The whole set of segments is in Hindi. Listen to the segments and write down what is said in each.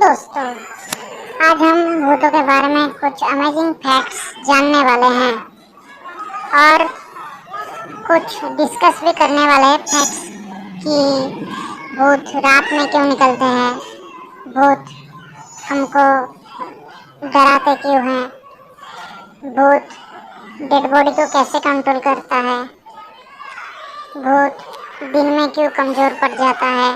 दोस्तों, आज हम भूतों के बारे में कुछ अमेजिंग फैक्ट्स जानने वाले हैं और कुछ डिस्कस भी करने वाले हैं फैक्ट्स कि भूत रात में क्यों निकलते हैं, भूत हमको डराते क्यों हैं, भूत डेड बॉडी को कैसे कंट्रोल करता है, भूत दिन में क्यों कमज़ोर पड़ जाता है।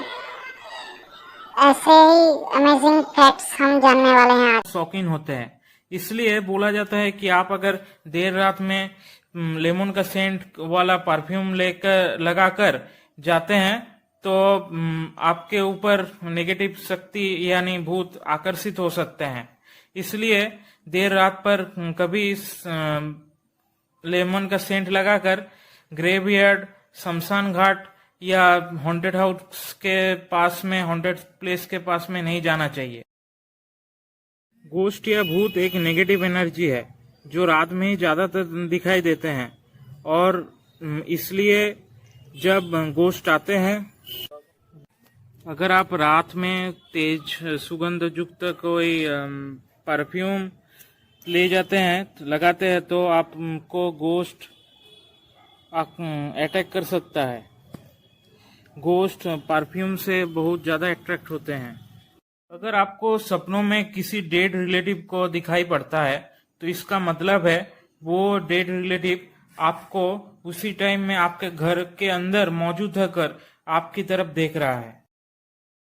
ऐसे ही अमेजिंग फैक्ट्स हम जानने वाले हैं आज। शौकीन होते हैं, इसलिए बोला जाता है कि आप अगर देर रात में लेमन का सेंट वाला परफ्यूम लेकर लगाकर जाते हैं तो आपके ऊपर नेगेटिव शक्ति यानी भूत आकर्षित हो सकते हैं। इसलिए देर रात पर कभी लेमन का सेंट लगाकर ग्रेवयार्ड, शमशान घाट या हॉन्टेड हाउस के पास में, हॉन्टेड प्लेस के पास में नहीं जाना चाहिए। गोस्ट या भूत एक नेगेटिव एनर्जी है जो रात में ही ज्यादातर दिखाई देते हैं और इसलिए जब गोस्ट आते हैं, अगर आप रात में तेज सुगंध युक्त कोई परफ्यूम ले जाते हैं, लगाते हैं, तो आपको गोस्ट अटैक कर सकता है। गोस्ट परफ्यूम से बहुत ज़्यादा अट्रैक्ट होते हैं। अगर आपको सपनों में किसी डेड रिलेटिव को दिखाई पड़ता है तो इसका मतलब है वो डेड रिलेटिव आपको उसी टाइम में आपके घर के अंदर मौजूद होकर आपकी तरफ देख रहा है।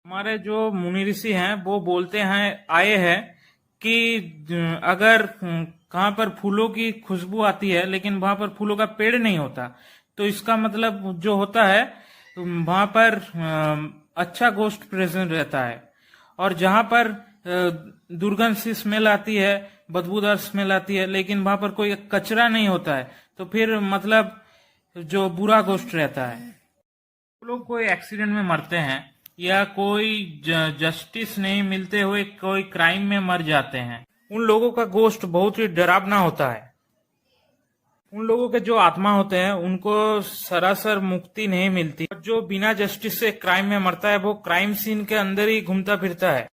हमारे जो मुनि ऋषि हैं वो बोलते हैं, आए हैं कि अगर कहाँ पर फूलों की खुशबू आती है लेकिन वहां पर फूलों का पेड़ नहीं होता तो इसका मतलब जो होता है वहां पर अच्छा गोस्ट प्रेजेंट रहता है। और जहां पर दुर्गंध सी स्मेल आती है, बदबूदार स्मेल आती है, लेकिन वहां पर कोई कचरा नहीं होता है तो फिर मतलब जो बुरा गोस्ट रहता है। लोग कोई एक्सीडेंट में मरते हैं या कोई जस्टिस नहीं मिलते हुए कोई क्राइम में मर जाते हैं, उन लोगों का गोस्ट बहुत ही डरावना होता है। उन लोगों के जो आत्मा होते हैं उनको सरासर मुक्ति नहीं मिलती। जो बिना जस्टिस से क्राइम में मरता है वो क्राइम सीन के अंदर ही घूमता फिरता है।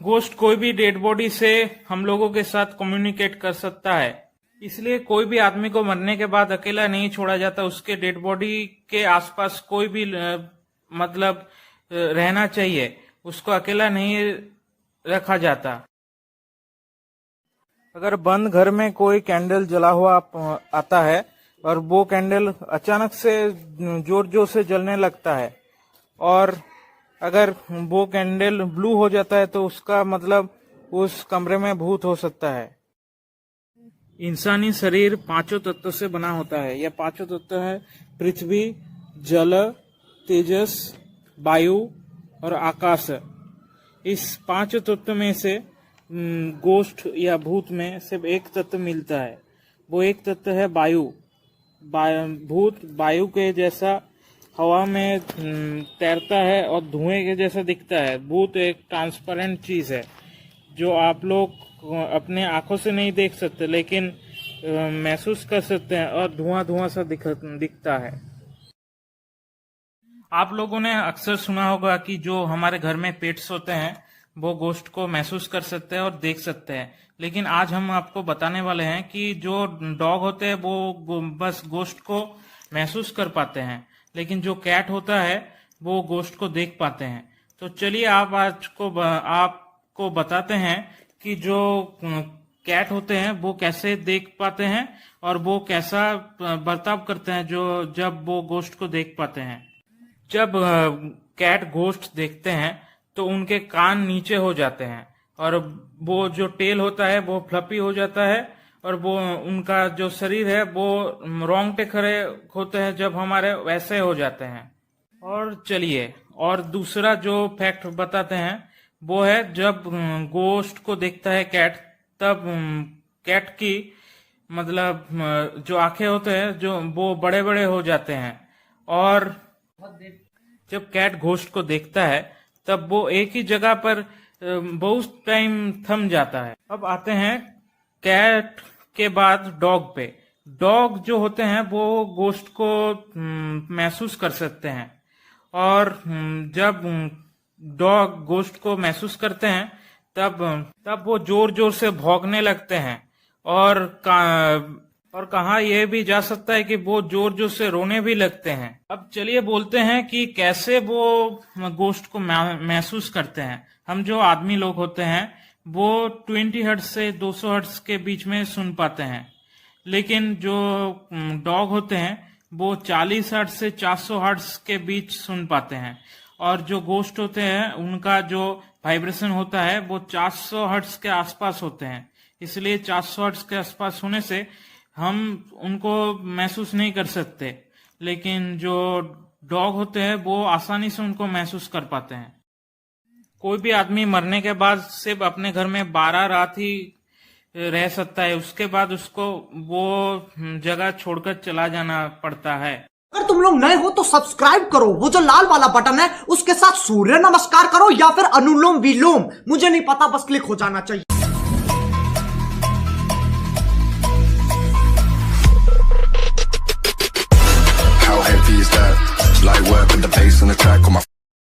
गोस्ट कोई भी डेड बॉडी से हम लोगों के साथ कम्युनिकेट कर सकता है, इसलिए कोई भी आदमी को मरने के बाद अकेला नहीं छोड़ा जाता। उसके डेड बॉडी के आसपास कोई भी मतलब रहना चाहिए, उसको अकेला नहीं रखा जाता। अगर बंद घर में कोई कैंडल जला हुआ आता है और वो कैंडल अचानक से जोर जोर से जलने लगता है और अगर वो कैंडल ब्लू हो जाता है तो उसका मतलब उस कमरे में भूत हो सकता है। इंसानी शरीर पांचों तत्वों से बना होता है। यह पांचों तत्व है पृथ्वी, जल, तेजस, वायु और आकाश। इस पांचों तत्व में से गोस्ट या भूत में सिर्फ एक तत्व मिलता है, वो एक तत्व है वायु। भूत वायु के जैसा हवा में तैरता है और धुएं के जैसा दिखता है। भूत एक ट्रांसपेरेंट चीज है जो आप लोग अपने आंखों से नहीं देख सकते लेकिन महसूस कर सकते हैं और धुआं धुआं सा दिखता है। आप लोगों ने अक्सर सुना होगा कि जो हमारे घर में पेट्स होते हैं वो गोस्ट को महसूस कर सकते हैं और देख सकते हैं, लेकिन आज हम आपको बताने वाले हैं कि जो डॉग होते हैं वो बस गोस्ट को महसूस कर पाते हैं, लेकिन जो कैट होता है वो गोस्ट को देख पाते हैं। तो चलिए आपको बताते हैं कि जो कैट होते हैं वो कैसे देख पाते हैं और वो कैसा बर्ताव करते हैं जब वो गोस्ट को देख पाते हैं। जब कैट गोस्ट देखते हैं तो उनके कान नीचे हो जाते हैं और वो जो टेल होता है वो फ्लफी हो जाता है और वो उनका जो शरीर है वो रोंगटे खड़े होते हैं जब हमारे वैसे हो जाते हैं। और चलिए और दूसरा जो फैक्ट बताते हैं वो है जब गोस्ट को देखता है कैट, तब कैट की मतलब जो आंखें होते हैं जो वो बड़े बड़े हो जाते हैं और जब कैट घोस्ट को देखता है तब वो एक ही जगह पर बहुत टाइम थम जाता है। अब आते हैं कैट के बाद डॉग पे। डॉग जो होते हैं वो गोस्ट को महसूस कर सकते हैं और जब डॉग गोश्त को महसूस करते हैं तब वो जोर जोर से भौंकने लगते हैं और कहा यह भी जा सकता है कि वो जोर जोर से रोने भी लगते हैं। अब चलिए बोलते हैं कि कैसे वो गोश्त को महसूस करते हैं। हम जो आदमी लोग होते हैं वो 20 हर्ट्ज से 200 हर्ट्ज के बीच में सुन पाते हैं, लेकिन जो डॉग होते हैं वो 40 हर्ट्ज से 400 हर्ट्ज के बीच सुन पाते हैं, और जो गोश्त होते हैं उनका जो वाइब्रेशन होता है वो 400 हर्ट्ज के आसपास होते हैं। इसलिए 400 हर्ट्ज के आसपास होने से हम उनको महसूस नहीं कर सकते, लेकिन जो डॉग होते हैं वो आसानी से उनको महसूस कर पाते हैं। कोई भी आदमी मरने के बाद सिर्फ अपने घर में 12 रात ही रह सकता है, उसके बाद उसको वो जगह छोड़कर चला जाना पड़ता है। अगर तुम लोग नए हो तो सब्सक्राइब करो, वो जो लाल वाला बटन है उसके साथ सूर्य नमस्कार करो या फिर अनुलोम विलोम, मुझे नहीं पता, बस क्लिक हो जाना चाहिए।